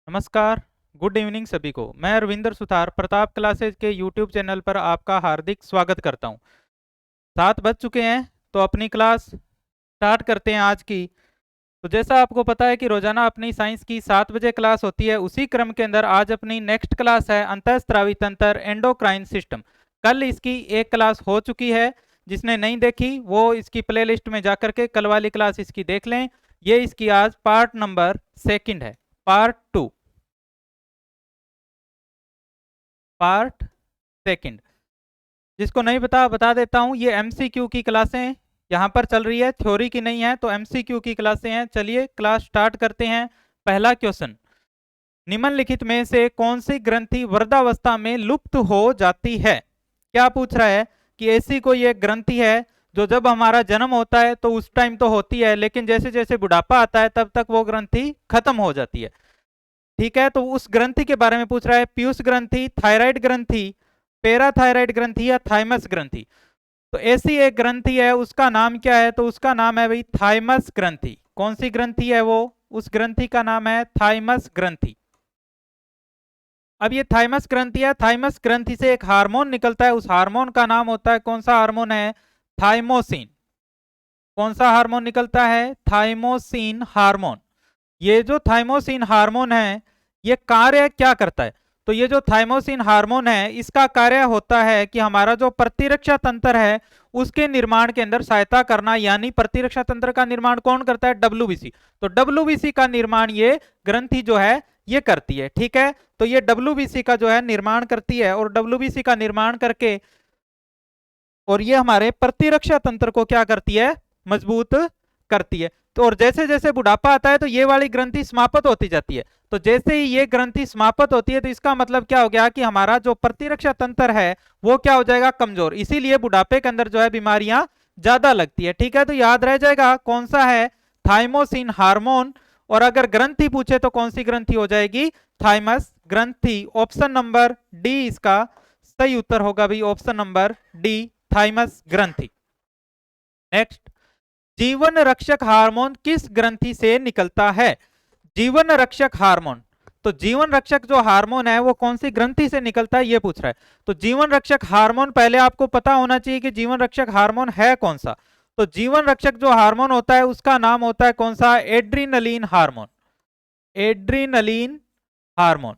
नमस्कार। Good evening सभी को। मैं अरविंदर सुथार प्रताप क्लासेज के यूट्यूब चैनल पर आपका हार्दिक स्वागत करता हूं। 7 बज चुके हैं तो अपनी क्लास स्टार्ट करते हैं आज की। तो जैसा आपको पता है कि रोजाना अपनी साइंस की 7 बजे क्लास होती है, उसी क्रम के अंदर आज अपनी नेक्स्ट क्लास है अंतःस्रावी तंत्र एंडोक्राइन सिस्टम। कल इसकी एक क्लास हो चुकी है। जिसने नहीं देखी वो इसकी प्लेलिस्ट में जाकर के कल वाली क्लास इसकी देख लें। ये इसकी आज पार्ट नंबर 2 है, पार्ट 2। जिसको नहीं बता देता हूं, ये एमसीक्यू की क्लासें यहाँ पर चल रही है, थ्योरी की नहीं है, तो एमसीक्यू की क्लासें हैं। चलिए क्लास स्टार्ट करते हैं। पहला क्वेश्चन, निम्नलिखित में से कौन सी ग्रंथि वृद्धावस्था में लुप्त हो जाती है? क्या पूछ रहा है कि ऐसी कोई एक ग्रंथि है जो जब हमारा जन्म होता है तो उस टाइम तो होती है, लेकिन जैसे जैसे बुढ़ापा आता है तब तक वो ग्रंथि खत्म हो जाती है। ठीक है, तो उस ग्रंथि के बारे में पूछ रहा है। पीयूष ग्रंथि, थायराइड ग्रंथि, पैराथायराइड ग्रंथि या थाइमस ग्रंथि। तो ऐसी एक ग्रंथि है, उसका नाम क्या है? तो उसका नाम है भाई थाइमस ग्रंथि। कौन सी ग्रंथि है वो? उस ग्रंथि का नाम है थाइमस ग्रंथि। अब ये थाइमस ग्रंथि है, थाइमस ग्रंथि से एक हार्मोन निकलता है, उस हार्मोन का नाम होता है, कौन सा हार्मोन है? थाइमोसिन। कौन सा हार्मोन निकलता है? Thymosin hormone. ये जो थाइमोसिन हार्मोन है, ये कार्य क्या करता है? तो ये जो थाइमोसिन हार्मोन है, इसका कार्य होता है कि हमारा जो प्रतिरक्षा तंत्र है उसके निर्माण के अंदर सहायता करना। यानी प्रतिरक्षा तंत्र का निर्माण कौन करता है? डब्ल्यूबीसी। तो डब्ल्यूबीसी का निर्माण ये ग्रंथि जो है ये करती है। ठीक है, तो ये डब्ल्यूबीसी का जो है निर्माण करती है, और डब्ल्यूबीसी का निर्माण करके और ये हमारे प्रतिरक्षा तंत्र को क्या करती है? मजबूत करती है। तो और जैसे जैसे बुढ़ापा आता है तो ये वाली ग्रंथि समाप्त होती जाती है। तो जैसे ही ये ग्रंथि समाप्त होती है तो इसका मतलब क्या हो गया कि हमारा जो प्रतिरक्षा तंत्र है वो क्या हो जाएगा? कमजोर। इसीलिए बुढ़ापे के अंदर जो है बीमारियां ज्यादा लगती है। ठीक है, तो याद रह जाएगा कौन सा है? Thymosin hormone. और अगर ग्रंथि पूछे तो कौन सी ग्रंथि हो जाएगी? थाइमस ग्रंथि। ऑप्शन नंबर डी इसका सही उत्तर होगा भाई, ऑप्शन नंबर डी, थाइमस ग्रंथि। नेक्स्ट, जीवन रक्षक हार्मोन किस ग्रंथि से निकलता है? जीवन रक्षक हार्मोन, तो जीवन रक्षक जो हार्मोन है वो कौन सी ग्रंथि से निकलता है ये पूछ रहा है। तो जीवन रक्षक हार्मोन पहले आपको पता होना चाहिए कि जीवन रक्षक हार्मोन है कौन सा। तो जीवन रक्षक जो हार्मोन होता है उसका नाम होता है कौन सा? Adrenaline hormone. Adrenaline hormone.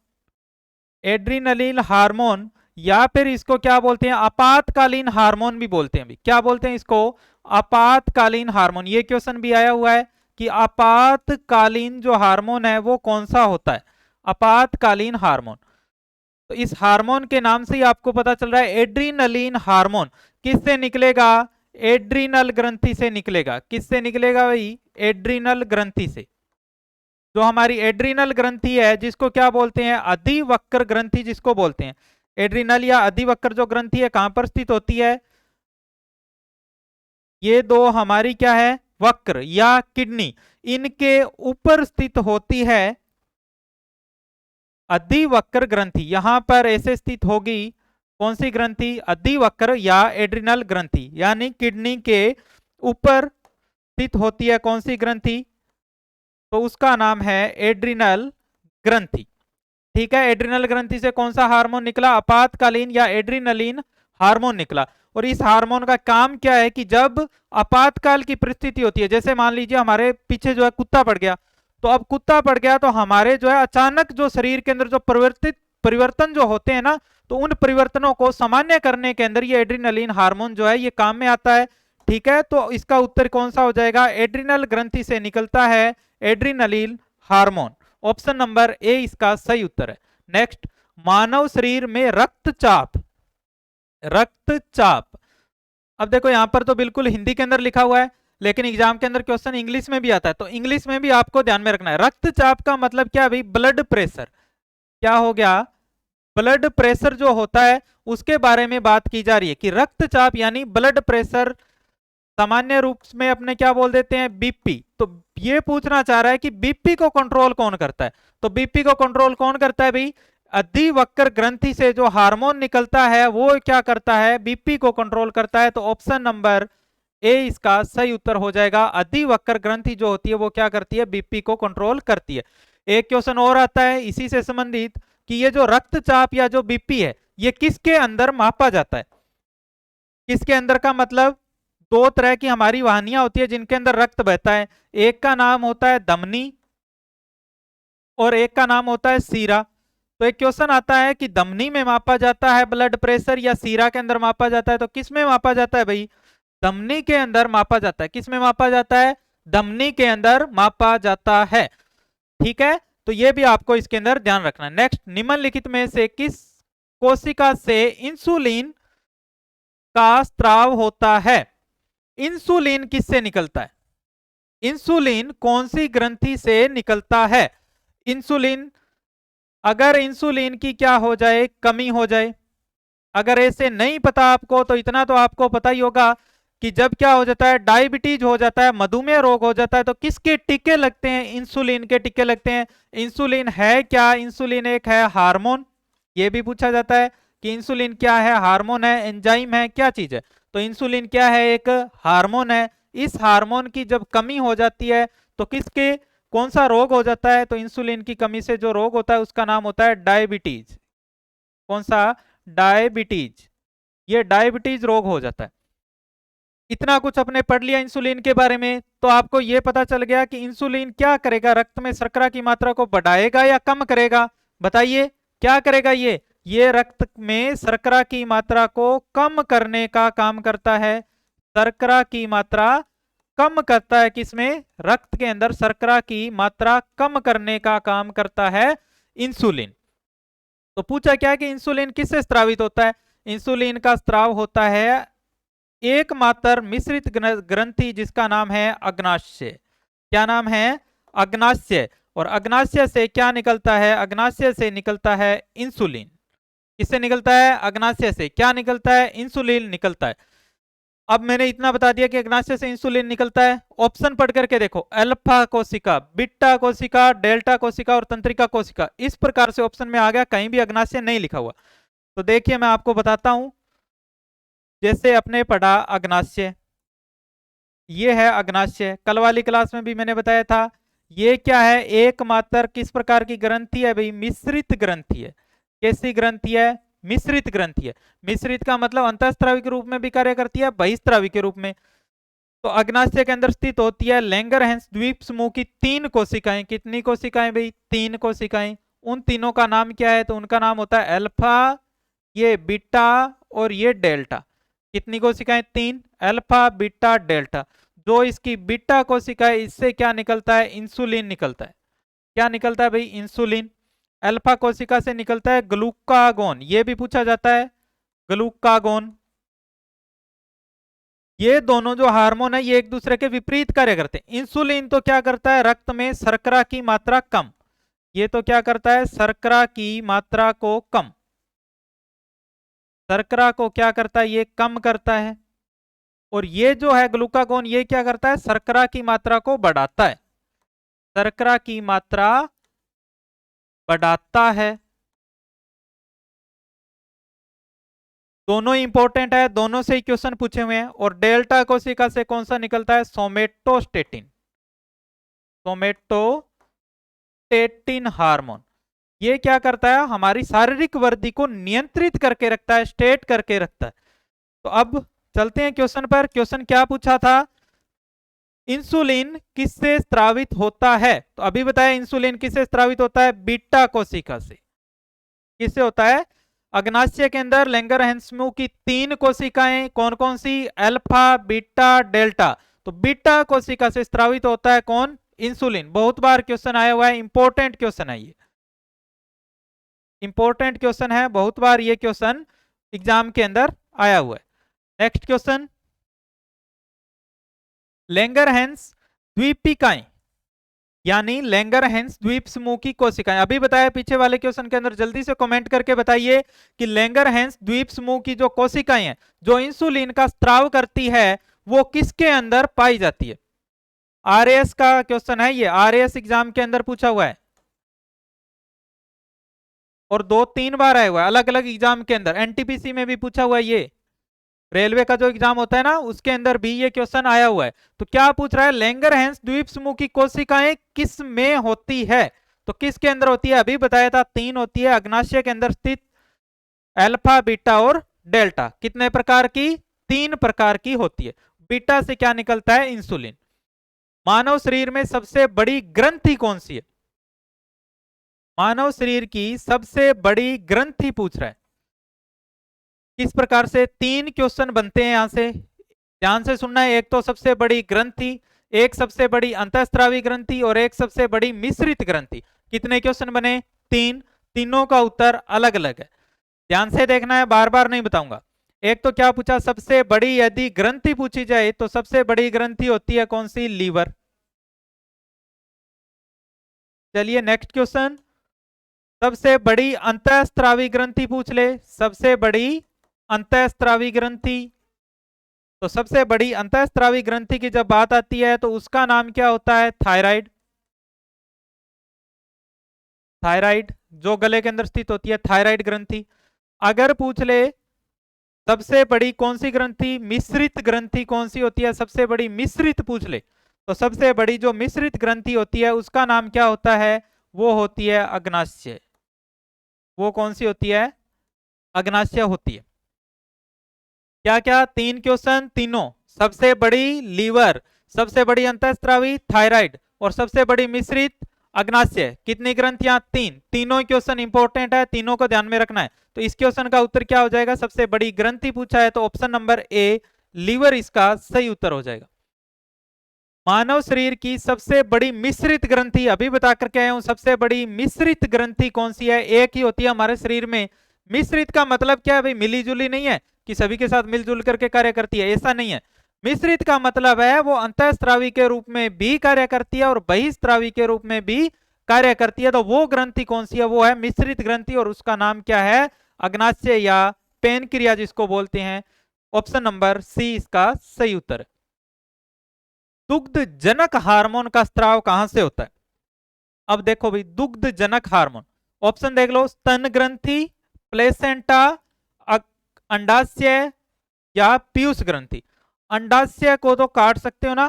Adrenaline hormone, या फिर इसको क्या बोलते हैं? आपातकालीन हार्मोन भी बोलते हैं। क्या बोलते हैं इसको? आपातकालीन हार्मोन। ये क्वेश्चन भी आया हुआ है कि आपातकालीन जो हार्मोन है वो कौन सा होता है? आपातकालीन हार्मोन। तो इस हार्मोन के नाम से ही आपको पता चल रहा है एड्रीनलिन हार्मोन किससे निकलेगा? एड्रीनल ग्रंथि से निकलेगा। किससे निकलेगा भाई? एड्रीनल ग्रंथि से। जो हमारी एड्रीनल ग्रंथि है जिसको क्या बोलते हैं? अधिवक्र ग्रंथि जिसको बोलते हैं। एड्रीनल या अधिवक्र जो ग्रंथि है कहां पर स्थित होती है? ये दो हमारी क्या है? वक्र या किडनी, इनके ऊपर स्थित होती है अधिवक्र ग्रंथि। यहां पर ऐसे स्थित होगी कौन सी ग्रंथि? अधिवक्र या एड्रिनल ग्रंथि, यानी किडनी के ऊपर स्थित होती है कौन सी ग्रंथि? तो उसका नाम है एड्रिनल ग्रंथि। ठीक है, एड्रिनल ग्रंथि से कौन सा हार्मोन निकला? आपातकालीन या एड्रिनलिन हार्मोन निकला। और इस हार्मोन का काम क्या है कि जब आपातकाल की परिस्थिति होती है, जैसे मान लीजिए हमारे पीछे जो है कुत्ता पड़ गया, तो अब कुत्ता पड़ गया तो हमारे जो है अचानक जो शरीर के अंदर जो परिवर्तन जो होते हैं ना, तो उन परिवर्तनों को सामान्य करने के अंदर ये एड्रिनलिन हार्मोन जो है ये काम में आता है। ठीक है, तो इसका उत्तर कौन सा हो जाएगा? एड्रिनल ग्रंथि से निकलता है adrenaline hormone. Option number A इसका सही उत्तर है। नेक्स्ट, मानव शरीर में रक्तचाप। रक्तचाप, अब देखो यहां पर तो बिल्कुल हिंदी के अंदर लिखा हुआ है, लेकिन एग्जाम के अंदर क्वेश्चन इंग्लिश में भी आता है, तो इंग्लिश में भी आपको ध्यान में रखना है। रक्तचाप का मतलब क्या भाई? Blood pressure. क्या हो गया? ब्लड प्रेशर जो होता है उसके बारे में बात की जा रही है कि रक्तचाप यानी ब्लड प्रेशर, सामान्य रूप में अपने क्या बोल देते हैं? बीपी। तो ये पूछना चाह रहा है कि बीपी को कंट्रोल कौन करता है? तो बीपी को कंट्रोल कौन करता है भाई? अधिवक्र ग्रंथि से जो हार्मोन निकलता है वो क्या करता है? बीपी को कंट्रोल करता है। तो ऑप्शन नंबर ए इसका सही उत्तर हो जाएगा। अधिवक्र ग्रंथि जो होती है वो क्या करती है? बीपी को कंट्रोल करती है। एक क्वेश्चन और आता है इसी से संबंधित कि ये जो रक्तचाप या जो बीपी है ये किसके अंदर मापा जाता है। किसके अंदर का मतलब, दो तरह की हमारी वाहिनियां होती है जिनके अंदर रक्त बहता है, एक का नाम होता है धमनी और एक का नाम होता है सीरा। तो एक क्वेश्चन आता है कि धमनी में मापा जाता है ब्लड प्रेशर या सीरा के अंदर मापा जाता है, तो किस में मापा जाता है भाई, धमनी के अंदर मापा जाता है। किस में मापा जाता है, धमनी के अंदर मापा जाता है। ठीक है, तो ये भी आपको इसके अंदर ध्यान रखना है। नेक्स्ट, निम्नलिखित में से किस कोशिका से इंसुलिन का स्राव होता है। इंसुलिन किससे निकलता है, इंसुलिन कौन सी ग्रंथि से निकलता है। इंसुलिन, अगर इंसुलिन की क्या हो जाए, कमी हो जाए, अगर ऐसे नहीं पता आपको तो इतना तो आपको पता ही होगा कि जब क्या हो जाता है, डायबिटीज हो जाता है, मधुमेह रोग हो जाता है, तो किसके टीके लगते हैं, इंसुलिन के टीके लगते हैं। इंसुलिन है क्या, इंसुलिन एक है हार्मोन, ये भी पूछा जाता है कि इंसुलिन क्या है, हार्मोन है, एंजाइम है, क्या चीज है। तो इंसुलिन क्या है, एक हार्मोन है। इस हार्मोन की जब कमी हो जाती है तो किसके, कौन सा रोग हो जाता है, तो इंसुलिन की कमी से जो रोग होता है उसका नाम होता है डायबिटीज। कौन सा, डायबिटीज, ये डायबिटीज रोग हो जाता है। इतना कुछ अपने पढ़ लिया इंसुलिन के बारे में, तो आपको यह पता चल गया कि इंसुलिन क्या करेगा, रक्त में शर्करा की मात्रा को बढ़ाएगा या कम करेगा। बताइए क्या करेगा ये रक्त में शर्करा की मात्रा को कम करने का काम करता है। शर्करा की मात्रा कम करता है, किसमें, रक्त के अंदर शर्करा की मात्रा कम करने का काम करता है इंसुलिन। तो पूछा क्या कि इंसुलिन किससे स्रावित होता है। इंसुलिन का स्राव होता है एकमात्र मिश्रित ग्रंथि जिसका नाम है अग्नाशय। क्या नाम है, अग्नाशय। और अग्नाशय से क्या निकलता है, अग्नाशय से निकलता है इंसुलिन। किससे निकलता है, अग्नाशय से क्या निकलता है, इंसुलिन निकलता है। अब मैंने इतना बता दिया कि अग्नाशय से इंसुलिन निकलता है। ऑप्शन पढ़ करके देखो, अल्फा कोशिका, बीटा कोशिका, डेल्टा कोशिका और तंत्रिका कोशिका, इस प्रकार से ऑप्शन में आ गया, कहीं भी अग्नाशय नहीं लिखा हुआ। तो देखिए मैं आपको बताता हूं, जैसे अपने पढ़ा अग्नाशय, ये है अग्नाशय, कल वाली क्लास में भी मैंने बताया था। ये क्या है, एकमात्र किस प्रकार की ग्रंथि है भाई, मिश्रित ग्रंथि है। कैसी ग्रंथि है, मिश्रित ग्रंथि है। मिश्रित का मतलब अंतःस्रावी के रूप में भी कार्य करती है, बहिस्रावी के रूप में। तो अग्नाशय के अंदर स्थित होती है लैंगरहैंस द्वीप समूह की 3 कोशिकाएं। कितनी कोशिकाएं भाई, 3 कोशिकाएं। उन तीनों का नाम क्या है, तो उनका नाम होता है अल्फा, ये बीटा और ये डेल्टा। कितनी कोशिकाएं, 3, अल्फा बीटा डेल्टा। जो इसकी बीटा कोशिका है इससे क्या निकलता है, इंसुलिन निकलता है। क्या निकलता है भाई, इंसुलिन। अल्फा कोशिका से निकलता है ग्लूकागोन, ये भी पूछा जाता है, ग्लूकागोन। ये दोनों जो हार्मोन है ये एक दूसरे के विपरीत कार्य करते हैं। इंसुलिन तो क्या करता है, रक्त में शर्करा की मात्रा कम, ये तो क्या करता है, शर्करा की मात्रा को कम, शर्करा को क्या करता है, ये कम करता है। और ये जो है ग्लूकागोन, ये क्या करता है, शर्करा की मात्रा को बढ़ाता है, शर्करा की मात्रा बढ़ाता है। दोनों इंपॉर्टेंट है, दोनों से ही क्वेश्चन पूछे हुए हैं। और डेल्टा कोशिका से कौन सा निकलता है, सोमेटोस्टेटिन, सोमेटोस्टेटिन हार्मोन। ये क्या करता है, हमारी शारीरिक वृद्धि को नियंत्रित करके रखता है, स्टेट करके रखता है। तो अब चलते हैं क्वेश्चन पर। क्वेश्चन क्या पूछा था, इंसुलिन किससे स्रावित होता है। तो अभी बताया इंसुलिन किससे स्रावित होता है, बीटा कोशिका से। किससे होता है, अग्नाशय के अंदर लैंगरहैंस समूह की 3 कोशिकाएं, कौन कौन सी, अल्फा बीटा डेल्टा। तो बीटा कोशिका से स्रावित होता है कौन, इंसुलिन। बहुत बार क्वेश्चन आया हुआ है, इंपॉर्टेंट क्वेश्चन है, ये इंपॉर्टेंट क्वेश्चन है, बहुत बार ये क्वेश्चन एग्जाम के अंदर आया हुआ है। नेक्स्ट क्वेश्चन, लैंगरहैंस द्वीपिकाएं यानी लैंगरहैंस द्वीप समूह की कोशिकाएं। अभी बताया पीछे वाले क्वेश्चन के अंदर, जल्दी से कमेंट करके बताइए कि लैंगरहैंस द्वीप समूह की जो कोशिकाएं हैं जो इंसुलिन का स्राव करती है वो किसके अंदर पाई जाती है। आरएएस का क्वेश्चन है ये, आरएएस एग्जाम के अंदर पूछा हुआ है और 2-3 बार आया हुआ है अलग अलग एग्जाम के अंदर। एनटीपीसी में भी पूछा हुआ है, ये रेलवे का जो एग्जाम होता है ना उसके अंदर भी ये क्वेश्चन आया हुआ है। तो क्या पूछ रहा है, लैंगरहैंस द्वीप समूह की कोशिकाएं किस में होती है। तो किसके अंदर होती है? अभी बताया था 3 होती है अग्नाशय के अंदर स्थित, अल्फा, बीटा और डेल्टा। कितने प्रकार की? 3 प्रकार की होती है। बीटा से क्या निकलता है? इंसुलिन। मानव शरीर में सबसे बड़ी ग्रंथि कौन सी है? मानव शरीर की सबसे बड़ी ग्रंथि पूछ रहा है। किस प्रकार से? 3 क्वेश्चन बनते हैं यहां से, ध्यान से सुनना है। एक तो सबसे बड़ी ग्रंथि, एक सबसे बड़ी अंतःस्रावी ग्रंथि और एक सबसे बड़ी मिश्रित ग्रंथि। कितने क्वेश्चन बने? 3। तीनों का उत्तर अलग अलग है, ध्यान से देखना है, बार बार नहीं बताऊंगा। एक तो क्या पूछा? सबसे बड़ी यदि ग्रंथि पूछी जाए तो सबसे बड़ी ग्रंथि होती है कौन सी? लीवर। चलिए नेक्स्ट क्वेश्चन। सबसे बड़ी अंतःस्रावी ग्रंथि पूछ ले, सबसे बड़ी अंतःस्रावी ग्रंथि। तो सबसे बड़ी अंतःस्रावी ग्रंथि की जब बात आती है तो उसका नाम क्या होता है? थायराइड। थायराइड जो गले के अंदर स्थित होती है, थायराइड ग्रंथि। अगर पूछ ले सबसे बड़ी कौन सी ग्रंथि? मिश्रित ग्रंथि कौन सी होती है? सबसे बड़ी मिश्रित पूछ ले तो सबसे बड़ी जो मिश्रित ग्रंथि होती है उसका नाम क्या होता है? वो होती है अग्नाशय। वो कौन सी होती है? अग्नाशय होती है। क्या क्या? 3 क्वेश्चन, तीनों। सबसे बड़ी लीवर, सबसे बड़ी अंतःस्रावी थायराइड और सबसे बड़ी मिश्रित अग्नाशय। कितनी ग्रंथियां? 3। तीनों क्वेश्चन इंपॉर्टेंट है, तीनों को ध्यान में रखना है। तो इस क्वेश्चन का उत्तर क्या हो जाएगा? सबसे बड़ी ग्रंथि पूछा है तो ऑप्शन नंबर ए लीवर इसका सही उत्तर हो जाएगा। मानव शरीर की सबसे बड़ी मिश्रित ग्रंथि अभी बता करके आया हूं। सबसे बड़ी मिश्रित ग्रंथि कौन सी है? एक ही होती है हमारे शरीर में। मिश्रित का मतलब क्या है भाई? मिली जुली नहीं है कि सभी के साथ मिलजुल करके कार्य करती है, ऐसा नहीं है। मिश्रित का मतलब है वो अंतःस्रावी के रूप में भी कार्य करती है और बहिस्रावी के रूप में भी कार्य करती है। तो वो ग्रंथि कौन सी है? वो है मिश्रित ग्रंथि और उसका नाम क्या है? अग्नाशय या पेनक्रिया जिसको बोलते हैं। ऑप्शन नंबर सी इसका सही उत्तर है। दुग्ध जनक हार्मोन का स्त्राव कहां से होता है? अब देखो भाई, दुग्ध जनक हार्मोन, ऑप्शन देख लो, स्तन ग्रंथि, प्लेसेंटा, अंडाशय या पीयूष ग्रंथि। अंडाशय को तो काट सकते हो ना,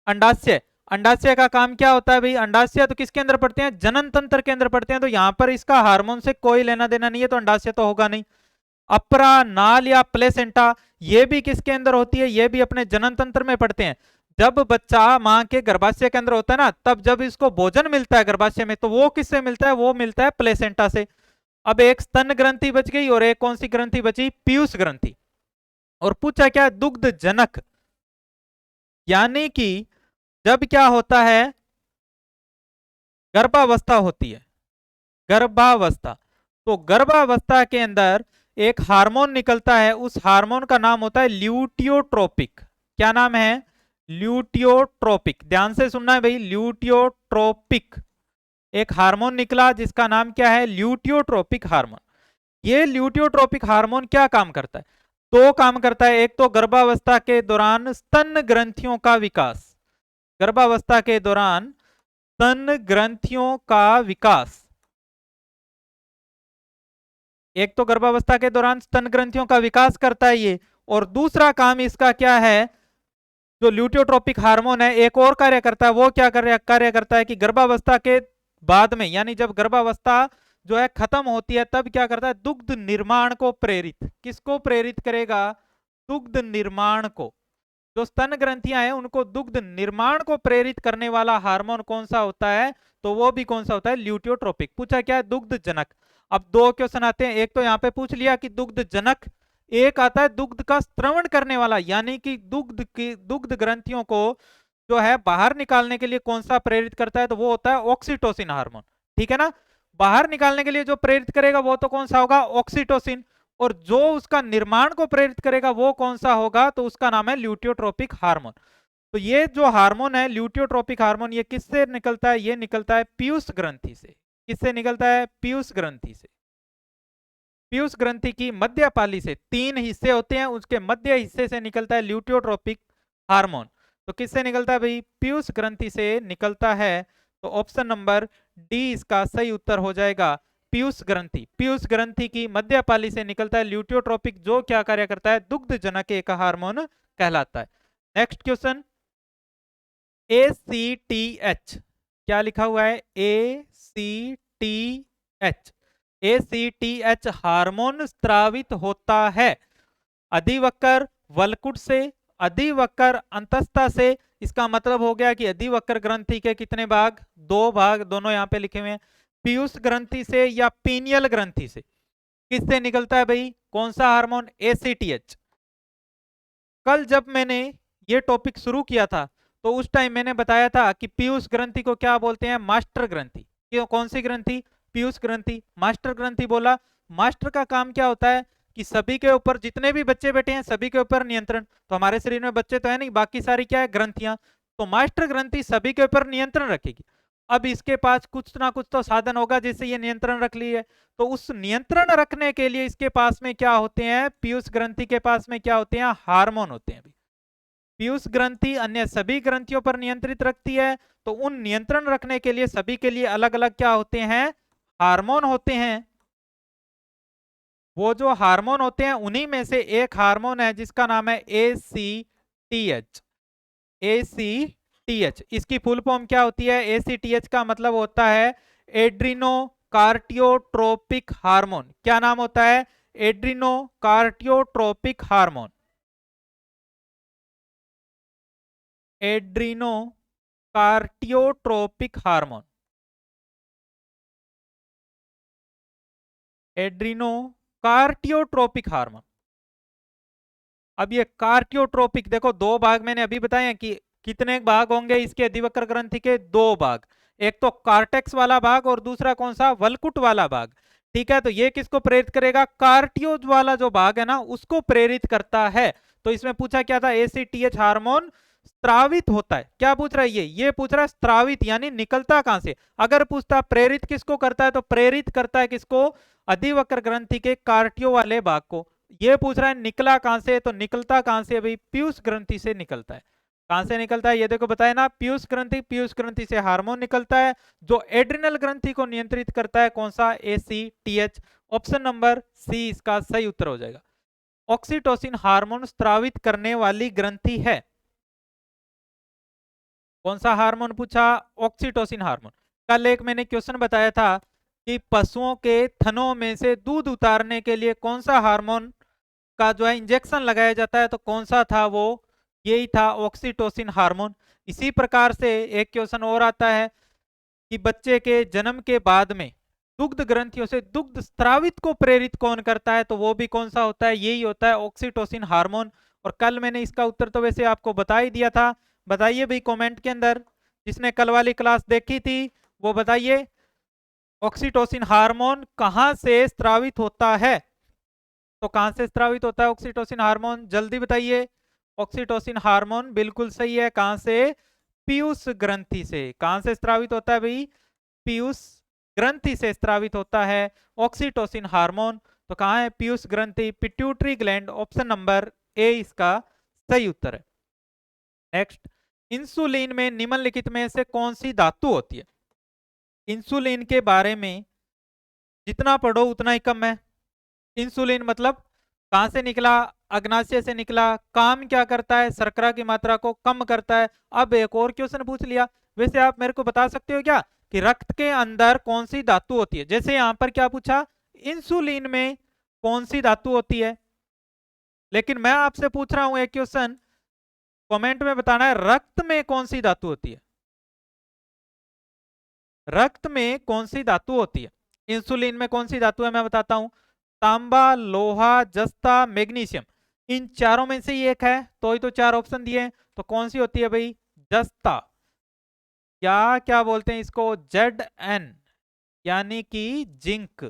अंडाशय। अंडाशय का काम क्या होता है भाई? अंडाशय तो किसके अंदर पड़ते हैं? जनन तंत्र के अंदर पड़ते हैं। तो यहां पर इसका हार्मोन से कोई लेना देना नहीं है, तो अंडाशय तो होगा नहीं। अपरा, नाल या प्लेसेंटा, ये भी किसके अंदर होती है? ये भी अपने जनन तंत्र में पड़ते हैं। जब बच्चा मां के गर्भाशय के अंदर होता है ना, तब जब इसको भोजन मिलता है गर्भाशय में, तो वो किससे मिलता है? वो मिलता है प्लेसेंटा से। अब एक स्तन ग्रंथि बच गई और एक कौन सी ग्रंथि बची? पीयूष ग्रंथि। और पूछा क्या? दुग्ध जनक, यानी कि जब क्या होता है? गर्भावस्था होती है, गर्भावस्था। तो गर्भावस्था के अंदर एक हार्मोन निकलता है, उस हार्मोन का नाम होता है ल्यूटियोट्रोपिक। क्या नाम है? ल्यूटियोट्रोपिक। ध्यान से सुनना है भाई, ल्यूटियोट्रोपिक एक हार्मोन निकला जिसका नाम क्या है? ल्यूटियोट्रोपिक हार्मोन। ये ल्यूटियोट्रोपिक हार्मोन क्या काम करता है? दो काम करता है। एक तो गर्भावस्था के दौरान स्तन ग्रंथियों का विकास, गर्भावस्था के दौरान स्तन ग्रंथियों का विकास। एक तो गर्भावस्था के दौरान स्तन ग्रंथियों का विकास करता है ये, और दूसरा काम इसका क्या है? जो ल्यूटियोट्रोपिक हार्मोन है एक और कार्य करता है। वो क्या कार्य करता है कि गर्भावस्था के बाद में, यानी जब गर्भावस्था जो है खत्म होती है, तब क्या करता है? दुग्ध निर्माण को प्रेरित। किसको प्रेरित करेगा? दुग्ध निर्माण को। जो स्तन ग्रंथियां हैं उनको दुग्ध निर्माण को प्रेरित करने वाला हार्मोन कौन सा होता है? तो वो भी कौन सा होता है? ल्यूटियोट्रोपिक। पूछा क्या है? दुग्ध जनक। अब दो क्वेश्चन आते हैं। एक तो यहाँ पे पूछ लिया कि दुग्ध जनक, एक आता है दुग्ध का स्त्रवण करने वाला, यानी कि दुग्ध ग्रंथियों को जो है बाहर निकालने के लिए कौन सा प्रेरित करता है? तो वो होता है ऑक्सीटोसिन हार्मोन। ठीक है ना? बाहर निकालने के लिए जो प्रेरित करेगा वो तो कौन सा होगा? ऑक्सीटोसिन। और जो उसका निर्माण को प्रेरित करेगा वो कौन सा होगा? तो उसका नाम है ल्यूटियोट्रोपिक हार्मोन। तो ये जो हार्मोन है ल्यूटियोट्रोपिक हार्मोन, ये किससे निकलता है? ये निकलता है पीयूष ग्रंथि से। किससे निकलता है? पीयूष ग्रंथि से। पीयूष ग्रंथि की मध्य पाली से, 3 हिस्से होते हैं, उसके मध्य हिस्से से निकलता है ल्यूटियोट्रोपिक हार्मोन। तो किससे निकलता है भाई? पीयूष ग्रंथि से निकलता है। तो ऑप्शन नंबर डी इसका सही उत्तर हो जाएगा, पीयूष ग्रंथि। पीयूष ग्रंथि की मध्य पाली से निकलता है ल्यूटियोट्रोपिक, जो क्या कार्य करता है? दुग्ध जनक एक हार्मोन कहलाता है। नेक्स्ट क्वेश्चन, ACTH क्या लिखा हुआ है, ACTH। ACTH हार्मोन स्त्रावित होता है अधिवक्र वल्कुट से, अधिवक्र अंतस्था से। इसका मतलब हो गया कि अधिवक्र ग्रंथि के कितने भाग, 2 भाग, दोनों यहाँ पे लिखे हुए हैं। पीयूष ग्रंथि से या पीनियल ग्रंथि से किससे निकलता है भाई, कौन सा हार्मोन, ACTH। कल जब मैंने ये टॉपिक शुरू किया था तो उस टाइम मैंने बताया था कि पीयूष ग्रंथि को क्या बोलते हैं, मास्टर ग्रंथि। क्यों, कौन सी ग्रंथि, पीयूष ग्रंथि, मास्टर ग्रंथि बोला। मास्टर का काम क्या होता है कि सभी के ऊपर, जितने भी बच्चे बैठे हैं सभी के ऊपर नियंत्रण। तो हमारे शरीर में बच्चे तो है नहीं, बाकी सारी क्या है, ग्रंथियां। तो मास्टर ग्रंथि सभी के ऊपर नियंत्रण रखेगी। अब इसके पास कुछ ना कुछ तो साधन होगा जिससे ये नियंत्रण रख ली है। तो उस नियंत्रण रखने के लिए इसके पास में क्या होते हैं, पीयूष ग्रंथि के पास में क्या होते हैं, हार्मोन होते हैं। पीयूष ग्रंथि अन्य सभी ग्रंथियों पर नियंत्रित रखती है। तो उन नियंत्रण रखने के लिए सभी के लिए अलग अलग क्या होते हैं, हार्मोन होते हैं। वो जो हार्मोन होते हैं उन्हीं में से एक हार्मोन है जिसका नाम है ACTH। ACTH इसकी फुल फॉर्म क्या होती है, ACTH का मतलब होता है एड्रीनो कार्टियोट्रोपिक हार्मोन। क्या नाम होता है, adrenocorticotropic hormone. Adrenocorticotropic hormone, adrenocorticotropic hormone. अब ये कार्टियोट्रोपिक देखो, 2 भाग मैंने अभी बताए हैं कि कितने भाग होंगे इसके अधिवक्र ग्रंथि के, 2 भाग। एक तो कार्टेक्स वाला भाग और दूसरा कौन सा, वल्कुट वाला भाग। ठीक है, तो ये किसको प्रेरित करेगा, कार्टियो वाला जो भाग है ना उसको प्रेरित करता है। तो इसमें पूछा क्या था, ACTH हार्मोन स्त्रावित होता है। क्या पूछ रहा है ये पूछ रहा है स्त्रावित यानी निकलता कहां से। अगर पूछता प्रेरित किसको करता है तो प्रेरित करता है किसको, अधिवक्र ग्रंथि के कार्टियो वाले भाग को। ये पूछ रहा है निकला कहां से, तो निकलता कहां से भाई, पीयूष ग्रंथि से निकलता है। कहां से निकलता है, ये देखो बताया ना, पीयूष ग्रंथि। पीयूष ग्रंथि से हार्मोन निकलता है जो एड्रिनल ग्रंथि को नियंत्रित करता है, कौन सा, ACTH। ऑप्शन नंबर सी इसका सही उत्तर हो जाएगा। ऑक्सीटोसिन हार्मोन स्त्रावित करने वाली ग्रंथि है। कौन सा हार्मोन पूछा, ऑक्सीटोसिन हार्मोन। कल एक मैंने क्वेश्चन बताया था कि पशुओं के थनों में से दूध उतारने के लिए कौन सा हार्मोन का जो है इंजेक्शन लगाया जाता है, तो कौन सा था वो, यही था ऑक्सीटोसिन हार्मोन। इसी प्रकार से एक क्वेश्चन और आता है कि बच्चे के जन्म के बाद में दुग्ध ग्रंथियों से दुग्ध स्त्रावित को प्रेरित कौन करता है, तो वो भी कौन सा होता है, यही होता है ऑक्सीटोसिन हार्मोन। और कल मैंने इसका उत्तर तो वैसे आपको बता ही दिया था। बताइए भाई कमेंट के अंदर, जिसने कल वाली क्लास देखी थी वो बताइए, ऑक्सीटोसिन हार्मोन कहां से स्त्रावित होता है। तो कहां से स्त्रावित होता है ऑक्सीटोसिन हार्मोन, जल्दी बताइए। ऑक्सीटोसिन हार्मोन बिल्कुल सही है, कहां से, पीयूष ग्रंथि से। कहां से स्त्रावित होता है भाई, पीयूष ग्रंथि से स्त्रावित होता है ऑक्सीटोसिन हार्मोन। तो कहां है, पीयूष ग्रंथि, pituitary gland. Option number A इसका सही उत्तर है। नेक्स्ट, इंसुलिन में निम्नलिखित में से कौन सी धातु होती है। इंसुलिन के बारे में जितना पढ़ो उतना ही कम है। इंसुलिन मतलब कहां से निकला, अग्नाशय से निकला, काम क्या करता है, शर्करा की मात्रा को कम करता है। अब एक और क्वेश्चन पूछ लिया, वैसे आप मेरे को बता सकते हो क्या कि रक्त के अंदर कौन सी धातु होती है। जैसे यहां पर क्या पूछा, इंसुलिन में कौन सी धातु होती है, लेकिन मैं आपसे पूछ रहा हूं एक क्वेश्चन, कमेंट में बताना है रक्त में कौन सी धातु होती है। रक्त में कौन सी धातु होती है, इंसुलिन में कौन सी धातु है, मैं बताता हूं, तांबा, लोहा, जस्ता, मैग्नीशियम। इन चारों में से ही एक है, तो ही तो 4 ऑप्शन दिए। तो कौन सी होती है भाई, जस्ता, या क्या बोलते हैं इसको, Zn, यानी कि जिंक।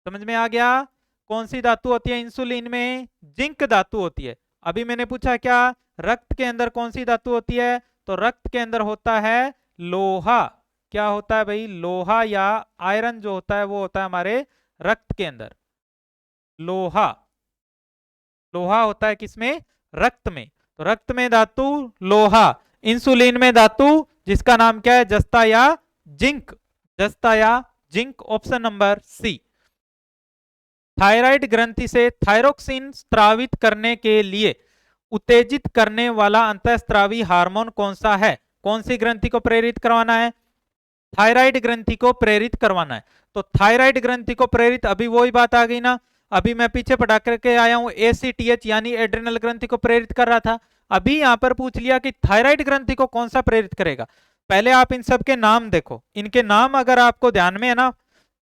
समझ में आ गया, कौन सी धातु होती है इंसुलिन में, जिंक धातु होती है। अभी मैंने पूछा क्या, रक्त के अंदर कौन सी धातु होती है, तो रक्त के अंदर होता है लोहा। क्या होता है भाई, लोहा या आयरन जो होता है वो होता है हमारे रक्त के अंदर, लोहा। लोहा होता है किसमें, रक्त में। तो रक्त में धातु लोहा, इंसुलिन में धातु जिसका नाम क्या है, जस्ता या जिंक, जस्ता या zinc. Option number C. Thyroid ग्रंथि से थायरोक्सिन स्त्रावित करने के लिए उत्तेजित करने वाला अंतःस्त्रावी हार्मोन कौन सा है, कौन सी ग्रंथि को प्रेरित करवाना है? थायराइड ग्रंथि को प्रेरित करवाना है। तो थायराइड ग्रंथि को प्रेरित, अभी वही बात आ गई ना, अभी मैं पीछे पढ़ा करके आया हूं, एसीटीएच यानी एड्रिनल ग्रंथि को प्रेरित कर रहा था। अभी यहां पर पूछ लिया कि थायराइड ग्रंथि को कौन सा प्रेरित करेगा। पहले आप इन सब के नाम देखो, इनके नाम अगर आपको ध्यान में है ना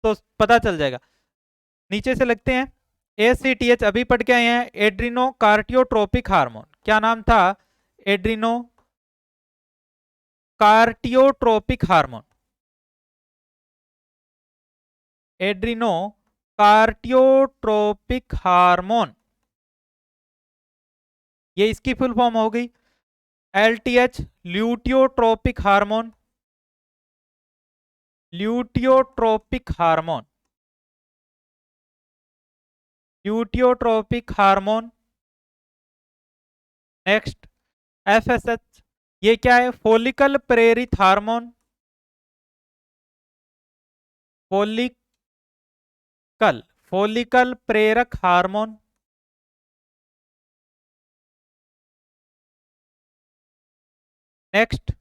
तो पता चल जाएगा। नीचे से लगते हैं। एसीटीएच अभी पढ़ के आए हैं, एड्रिनो कार्टियोट्रोपिक हार्मोन। क्या नाम था? एड्रिनो कार्टियोट्रोपिक हार्मोन। एड्रिनो कार्टियोट्रोपिक हार्मोन, ये इसकी फुल फॉर्म हो गई। LTH luteotropic hormone, luteotropic hormone, luteotropic hormone. Next FSH, ये क्या है? फोलिकल प्रेरित हार्मोन, फोलिकल प्रेरक हार्मोन। नेक्स्ट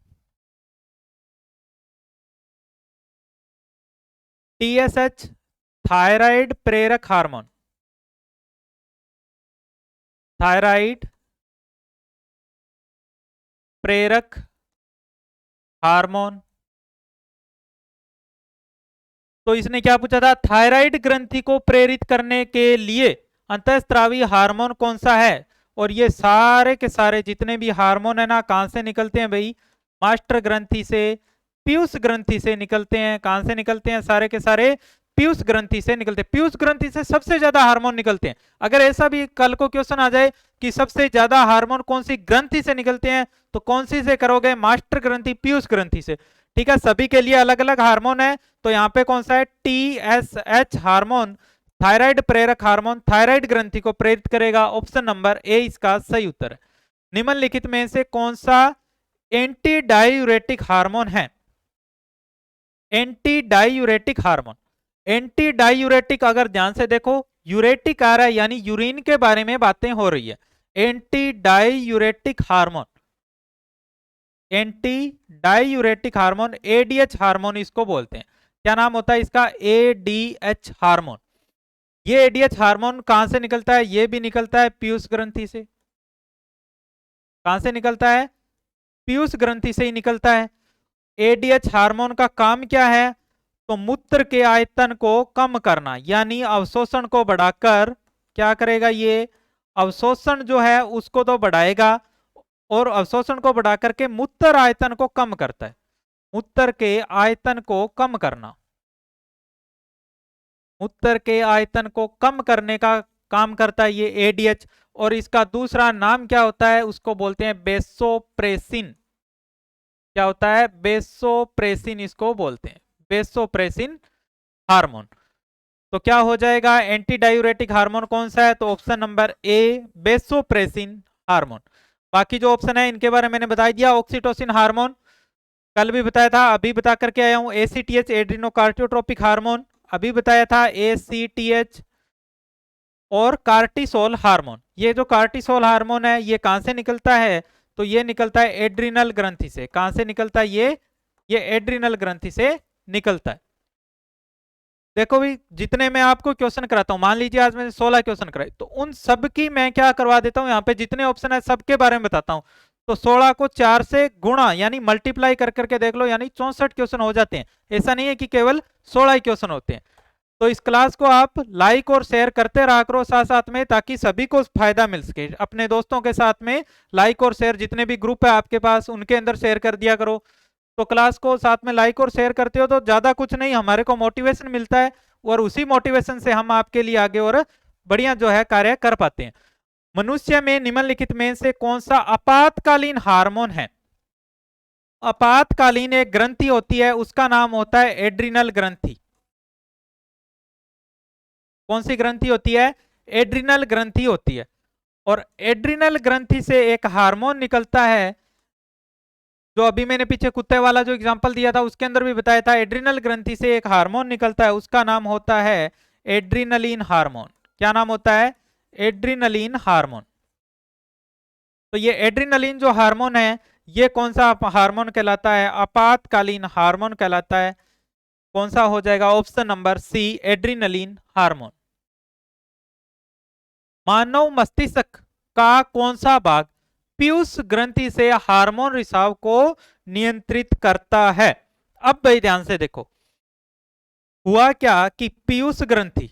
टीएसएच, थायराइड प्रेरक हार्मोन, थायराइड प्रेरक हार्मोन। तो इसने क्या पूछा था? थायराइड ग्रंथि को प्रेरित करने के लिए अंतःस्रावी हार्मोन कौन सा है? और ये सारे के सारे जितने भी हार्मोन है ना, कहां से निकलते हैं भाई? मास्टर ग्रंथि से, पीयूष ग्रंथि से निकलते हैं। कहां से निकलते हैं? सारे के सारे पीयूष ग्रंथि से निकलते हैं। पीयूष ग्रंथि से सबसे ज्यादा हार्मोन निकलते हैं। अगर ऐसा भी कल को क्वेश्चन आ जाए कि सबसे ज्यादा हार्मोन कौन सी ग्रंथि से निकलते हैं, तो कौन सी से करोगे? मास्टर ग्रंथि, पीयूष ग्रंथि से। ठीक है, सभी के लिए अलग अलग हार्मोन है। तो यहाँ पे कौन सा है? टीएसएच हार्मोन, थायराइड प्रेरक हार्मोन, थायराइड ग्रंथि को प्रेरित करेगा। ऑप्शन नंबर ए इसका सही उत्तर है। निम्नलिखित में से कौन सा एंटी डायूरेटिक हार्मोन है? Anti diuretic hormone. Anti diuretic, अगर ध्यान से देखो, यूरेटिक आ रहा है यानी यूरिन के बारे में बातें हो रही है। Anti diuretic hormone, anti diuretic hormone, ADH hormone इसको बोलते हैं। क्या नाम होता है इसका? ADH hormone. ये एडीएच हार्मोन कहां से निकलता है? ये भी निकलता है पीयूष ग्रंथि से। कहां से निकलता है? पीयूष ग्रंथि से ही निकलता है। एडीएच हार्मोन का काम क्या है? तो मूत्र के आयतन को कम करना, यानी अवशोषण को बढ़ाकर क्या करेगा? ये अवशोषण जो है उसको तो बढ़ाएगा, और अवशोषण को बढ़ा करके मूत्र आयतन को कम करता है। मूत्र के आयतन को कम करना, मूत्र के आयतन को कम करने का काम करता है ये एडीएच। और इसका दूसरा नाम क्या होता है? उसको बोलते हैं बेसोप्रेसिन। क्या होता है? बेसोप्रेसिन इसको बोलते हैं, बेसोप्रेसिन हार्मोन। तो क्या हो जाएगा? एंटी डायूरेटिक हार्मोन कौन सा है? तो ऑप्शन नंबर ए बेसोप्रेसिन हार्मोन। बाकी जो ऑप्शन है इनके बारे में मैंने बता दिया। ऑक्सीटोसिन हार्मोन कल भी बताया था, अभी बता करके आया हूं। एसीटीएच एड्रिनोकार्टियोट्रोपिक हार्मोन अभी बताया था, एसीटीएच। और कार्टिसोल हार्मोन, ये जो कार्टिसोल हार्मोन है ये कहां से निकलता है? तो ये निकलता है एड्रिनल ग्रंथि से। कहां से निकलता है ये एड्रिनल ग्रंथि से निकलता है। देखो भी, जितने मैं आपको क्वेश्चन कराता हूं, मान लीजिए आज मैंने 16 क्वेश्चन कराए, तो उन सब की मैं क्या करवा देता हूं, यहाँ पे जितने ऑप्शन है सबके बारे में बताता हूं। तो 16 को 4 से गुणा यानी मल्टीप्लाई कर करके देख लो, यानी 64 क्वेश्चन हो जाते हैं। ऐसा नहीं है कि केवल 16 ही क्वेश्चन होते हैं। तो इस क्लास को आप लाइक और शेयर करते रहा करो साथ साथ में, ताकि सभी को फायदा मिल सके। अपने दोस्तों के साथ में लाइक और शेयर, जितने भी ग्रुप है आपके पास उनके अंदर शेयर कर दिया करो। तो क्लास को साथ में लाइक और शेयर करते हो तो ज्यादा कुछ नहीं, हमारे को मोटिवेशन मिलता है, और उसी मोटिवेशन से हम आपके लिए आगे और बढ़िया जो है कार्य कर पाते हैं। मनुष्य में निम्नलिखित में से कौन सा आपातकालीन हार्मोन है? आपातकालीन एक ग्रंथि होती है, उसका नाम होता है एड्रिनल ग्रंथि। कौन सी ग्रंथि होती है? एड्रिनल ग्रंथि होती है। और एड्रिनल ग्रंथि से एक हार्मोन निकलता है, जो अभी मैंने पीछे कुत्ते वाला जो एग्जांपल दिया था उसके अंदर भी बताया था। एड्रिनल ग्रंथि से एक हार्मोन निकलता है, उसका नाम होता है एड्रिनलिन हार्मोन। क्या नाम होता है? Adrenaline hormone. तो ये एड्रिनलिन जो हार्मोन है ये कौन सा हार्मोन कहलाता है? आपातकालीन हार्मोन कहलाता है। कौन सा हो जाएगा? Option number C, adrenaline hormone. मानव मस्तिष्क का कौन सा भाग पीयूष ग्रंथि से हार्मोन रिसाव को नियंत्रित करता है? अब भाई ध्यान से देखो, हुआ क्या कि पीयूष ग्रंथि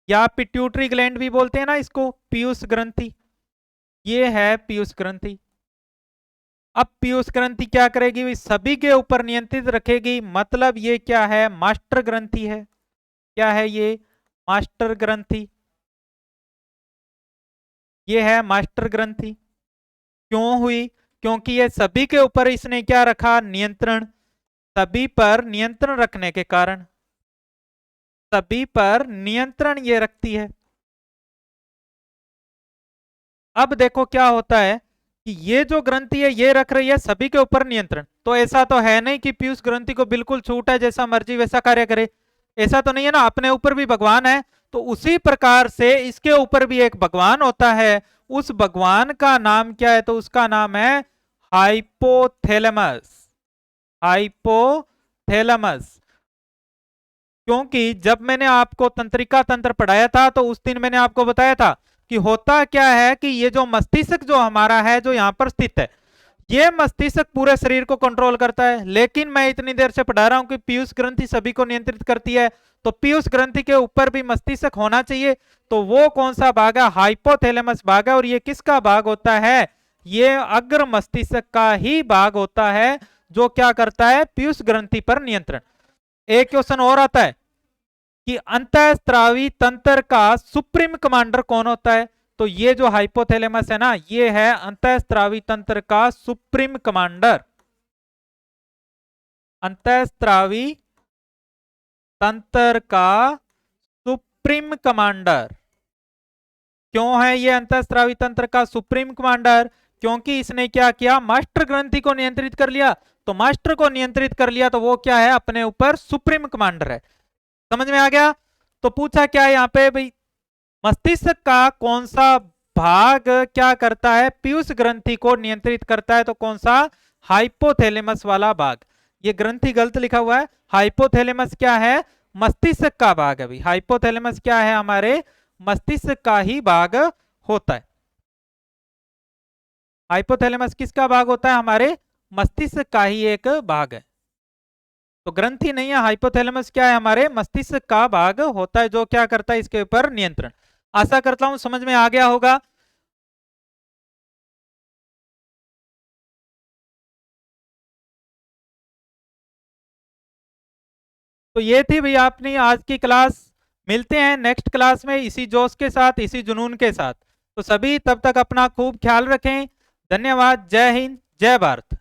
या पिट्यूटरी ग्लैंड भी बोलते हैं ना इसको, पीयूष ग्रंथि, ये है पीयूष ग्रंथि। अब पीयूष ग्रंथि क्या करेगी? सभी के ऊपर नियंत्रित रखेगी। मतलब ये क्या है? मास्टर ग्रंथि है। क्या है ये? मास्टर ग्रंथि। ये है मास्टर ग्रंथि। क्यों हुई? क्योंकि ये सभी के ऊपर इसने क्या रखा? नियंत्रण। सभी पर नियंत्रण रखने के कारण, सभी पर नियंत्रण ये रखती है। अब देखो क्या होता है कि ये जो ग्रंथि है ये रख रही है सभी के ऊपर नियंत्रण। तो ऐसा तो है नहीं कि पीयूष ग्रंथि को बिल्कुल छूट है, जैसा मर्जी वैसा कार्य करे, ऐसा तो नहीं है ना। अपने ऊपर भी भगवान है, तो उसी प्रकार से इसके ऊपर भी एक भगवान होता है। उस भगवान का नाम क्या है? तो उसका नाम है हाइपोथैलेमस। हाइपोथैलेमस। क्योंकि जब मैंने आपको तंत्रिका तंत्र पढ़ाया था तो उस दिन मैंने आपको बताया था कि होता क्या है कि ये जो मस्तिष्क जो हमारा है, जो यहाँ पर स्थित है, ये मस्तिष्क पूरे शरीर को कंट्रोल करता है। लेकिन मैं इतनी देर से पढ़ा रहा हूं कि पीयूष ग्रंथि सभी को नियंत्रित करती है, तो पीयूष ग्रंथि के ऊपर भी मस्तिष्क होना चाहिए। तो वो कौन सा भाग है? हाइपोथैलेमस भाग है। और ये किसका भाग होता है? ये अग्र मस्तिष्क का ही भाग होता है, जो क्या करता है? पीयूष ग्रंथि पर नियंत्रण। एक क्वेश्चन और आता है कि अंतःस्रावी तंत्र का सुप्रीम कमांडर कौन होता है? तो ये जो हाइपोथैलेमस है ना, ये है अंतःस्रावी तंत्र का सुप्रीम कमांडर। अंतःस्रावी तंत्र का सुप्रीम कमांडर। क्यों है ये अंतःस्रावी तंत्र का सुप्रीम कमांडर? क्योंकि इसने क्या किया? मास्टर ग्रंथि को नियंत्रित कर लिया। तो मास्टर को नियंत्रित कर लिया तो वो क्या है? अपने ऊपर सुप्रीम कमांडर है। समझ में आ गया? तो पूछा क्या है यहाँ पे भाई, मस्तिष्क का कौन सा भाग क्या करता है? पीयूष ग्रंथि को नियंत्रित करता है। तो कौन सा? हाइपोथैलेमस वाला भाग। ये ग्रंथि गलत लिखा हुआ है। हाइपोथैलेमस क्या है? मस्तिष्क का भाग है भाई। हाइपोथैलेमस क्या है? हमारे मस्तिष्क का ही भाग होता है। हाइपोथैलेमस किसका भाग होता है? हमारे मस्तिष्क का ही एक भाग है। तो ग्रंथि नहीं है, हाइपोथैलेमस क्या है? हमारे मस्तिष्क का भाग होता है, जो क्या करता है? इसके ऊपर नियंत्रण। आशा करता हूं समझ में आ गया होगा। तो ये थी भैया अपनी आज की क्लास। मिलते हैं नेक्स्ट क्लास में इसी जोश के साथ, इसी जुनून के साथ। तो सभी तब तक अपना खूब ख्याल रखें। धन्यवाद। जय हिंद, जय भारत।